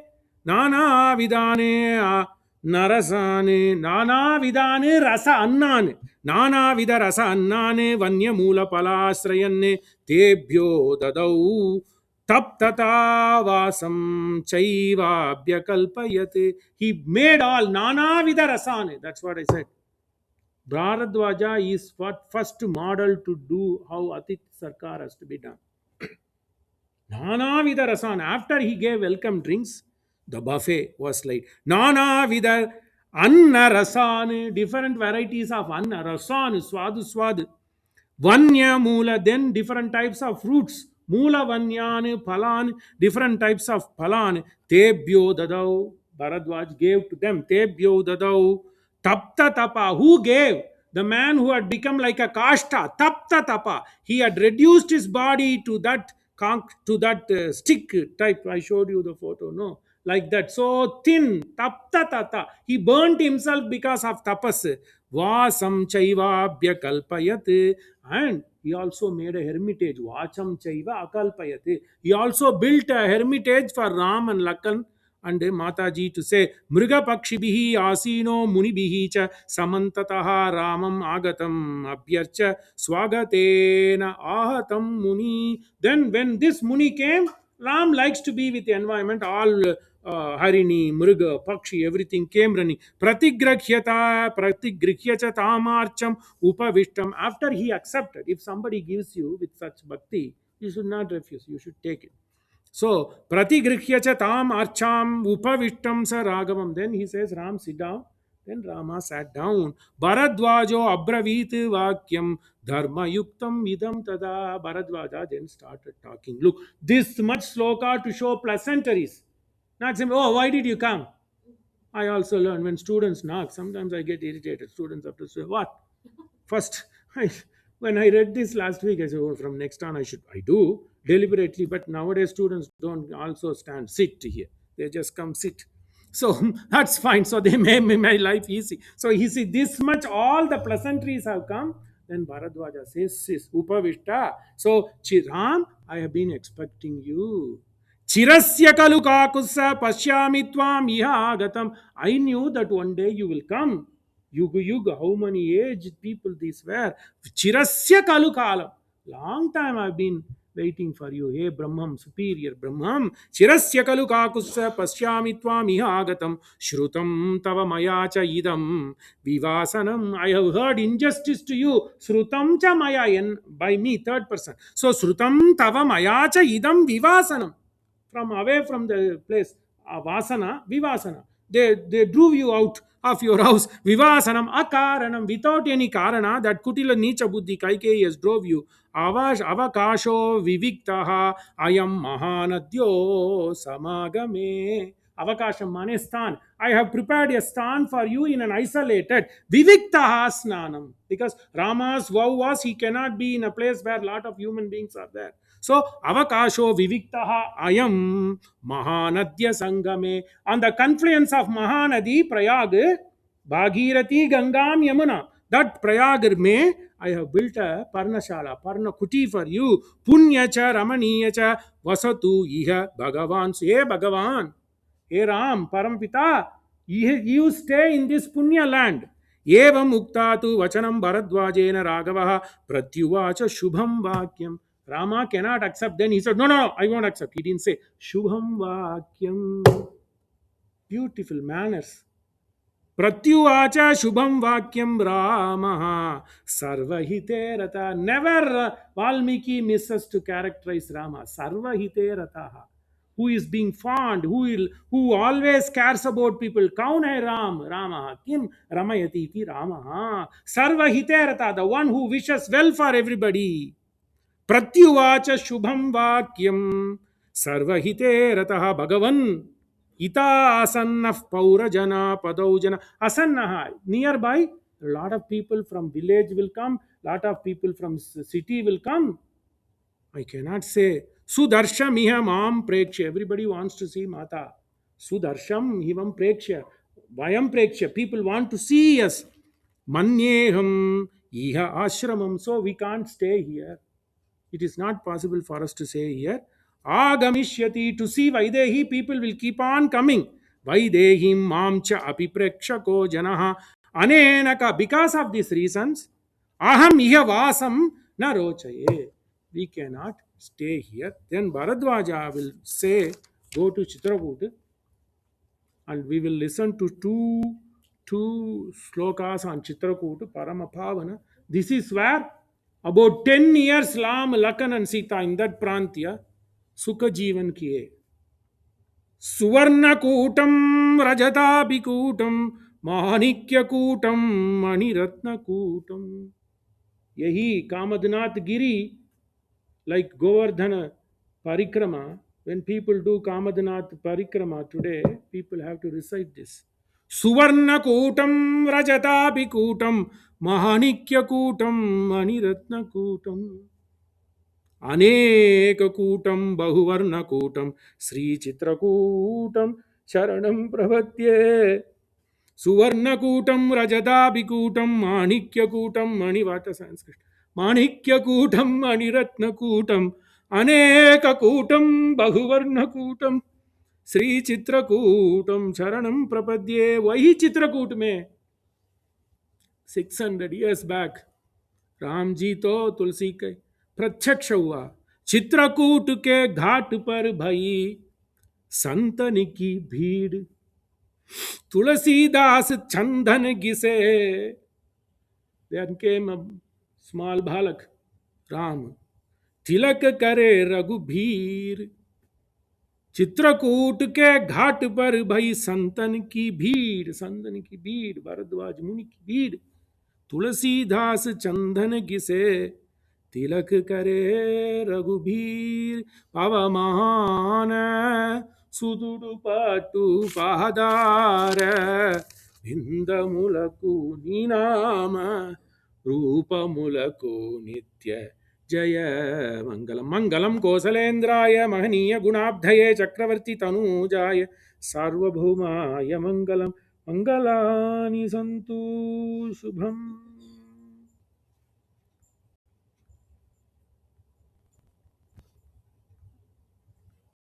narasane nana vidane rasa annane nana vida rasa annane vanyamula palasrayanne tebhyo dadau taptata vasam chaivabhya kalpayate. He made all nana vida rasane. That's what I said. Bharadwaja is what first model to do how Atith Sarkar has to be done. Nana vida rasan. After he gave welcome drinks, the buffet was like Nana vida anna rasan. Different varieties of anna rasan, swadu. Vanya mula, then different types of fruits. Mula vanyan, phalan, different types of phalan. Tebhyo dadau. Bharadwaj gave to them. Tebhyo dadau. Tapta tapa. Who gave? The man who had become like a kashta. Tapta tapa. He had reduced his body to that stick type. I showed you the photo. No, like that. So thin. Tapta tata. He burnt himself because of tapas. Vasam chaivabhya kalpayat. And he also made a hermitage. Vacham chaiva akalpayate. He also built a hermitage for Ram and Lakhan And Mataji to say, Mriga Pakshibhihi Asino Munibihi cha Samantataha Ramam Agatam Abhyarcha Swagatena Ahatam Muni. Then when this Muni came, Ram likes to be with the environment, all Harini, Mriga, Pakshi, everything came running. Pratigrihyata Tamarcham Upavishtam. After he accepted, if somebody gives you with such bhakti, you should not refuse, you should take it. So, pratigrihyya cha tam archam upavishtam sa ragavam. Then he says, Ram, sit down. Then Rama sat down. Bharadwajo abravit vakyam dharma yuktam idam tada. Bharadwaja then started talking. Look, this much sloka to show pleasantries. Not simply, oh, why did you come? I also learn when students knock, sometimes I get irritated. Students have to say, what? First, when I read this last week, I said, oh, from next on, I do deliberately, but nowadays students don't also stand, sit here. They just come sit. So that's fine. So they made my life easy. So he see this much, all the pleasantries have come. Then Bharadwaja says, sis, Upavishta. So, Chiram, I have been expecting you. Chirasya kalu kakusa pashyami tvam iha agatam. I knew that one day you will come. Yuga Yuga, how many aged people these were? Chirasya kalu kalam. Long time I've been waiting for you. Hey Brahmam, superior Brahmam. Chirasya kalu kakusa pasyami tvam iha agatam. Shrutam tava maya cha idam vivasanam. I have heard injustice to you. Shrutam cha maya, by me, third person. So Shrutam tava maya cha idam vivasanam. From away from the place, vasana, vivasana. They drove you out of your house. Vivasanam akaranam, without any karana, that kutila nicha buddhi kaikeyi has drove you. Avakasho viviktaha ayam mahanadyo samagame. Avakasham mane stan. I have prepared a stan for you in an isolated viviktaha snanam. Because Rama's vow was he cannot be in a place where a lot of human beings are there. So, avakasho viviktaha ayam mahanadya sangame. On the confluence of Mahanadi, Prayag, Bhagirathi, Gangam, Yamuna. That Prayag may I have built a Parnashala, Parnakuti for you. Punyacha, Ramaniyacha, Vasatu, Iha, Bhagavan. Hey Bhagavan, hey Ram, Parampita, you stay in this Punya land. Evam Uktatu Vachanam Bharadwajena Ragavaha Pratyuvacha Shubham Vakyam. Rama cannot accept. Then he said, no, no, I won't accept. He didn't say, Shubham Vakyam. Beautiful manners. Pratyuvacha Shubham Vakyam Rama Sarvahite Rata. Never Valmiki misses to characterize Rama. Sarvahite Rataha. Who is being fond, who always cares about people. Kaun hai Ram? Rama. Kim Ramayati iti Rama. Sarvahite Rata. The one who wishes well for everybody. Pratyuvacha Shubham Vakyam Sarvahite Rataha Bhagavan Ita Asannah Paurajana Padaujana. Asannaha, nearby, a lot of people from village will come, lot of people from city will come. I cannot say Sudarsham iha mam preksha. Everybody wants to see Mata. Sudarsham hivam preksha. Vayam preksha. People want to see us. Manyeham iha ashramam. So we can't stay here. It is not possible for us to say here. Agamishyati, to see Vaidehi, people will keep on coming. Vaidehim mamcha apiprekshako janaha anenaka. Because of these reasons, aham iha vasam narochaye. We cannot stay here. Then Bharadwaja will say, go to Chitrakoot and we will listen to two slokas on Chitrakoot, Paramapavana. This is where about 10 years Ram, Lakan and Sita in that prantya Sukha Jeevan kiye. Suvarna Kootam Rajata Bikutam Mahanikya Kootam Maniratna Kootam. Yahi Kamadnath Giri, like Govardhana Parikrama, when people do Kamadnath Parikrama today, people have to recite this. Suvarna Kootam Rajata Bikutam Mahanikya Kootam Maniratna Kootam. Anekakutam Bahuvarnakutam Sri Chitrakutam Sharanam Pravatye. Suvarnakutam Rajadabhikutam Manikyakutam Manivata Sanskrit. Manikyakutam Maniratnakutam Anekakutam Bahuvarnakutam Shri चित्रकूटम शरणम प्रपद्ये। वही चित्रकूट में 600 years back Ram ji तो तुलसी के प्रत्यक्ष हुआ। चित्रकूट के घाट पर भई संतन की भीड़, तुलसीदास चंदन घिसे। Then came a small balak, Ram. तिलक करे रघुबीर, चित्रकूट के घाट पर भई संतन की भीड़, संतन की भीड़, भरद्वाज मुनि की भीड़। तुलसीदास चंदन घिसे, तिलक करे रघुबीर। पवमान सुदुडु पटु पादार, विंदमुलकु नीनाम रूपमुलकु नित्य जय मंगलम। मंगलम कौसलेन्द्राय महनीय गुणाब्धये चक्रवर्ती तनूजाय सार्वभौमाय मंगलम। मंगलानि सन्तु शुभम।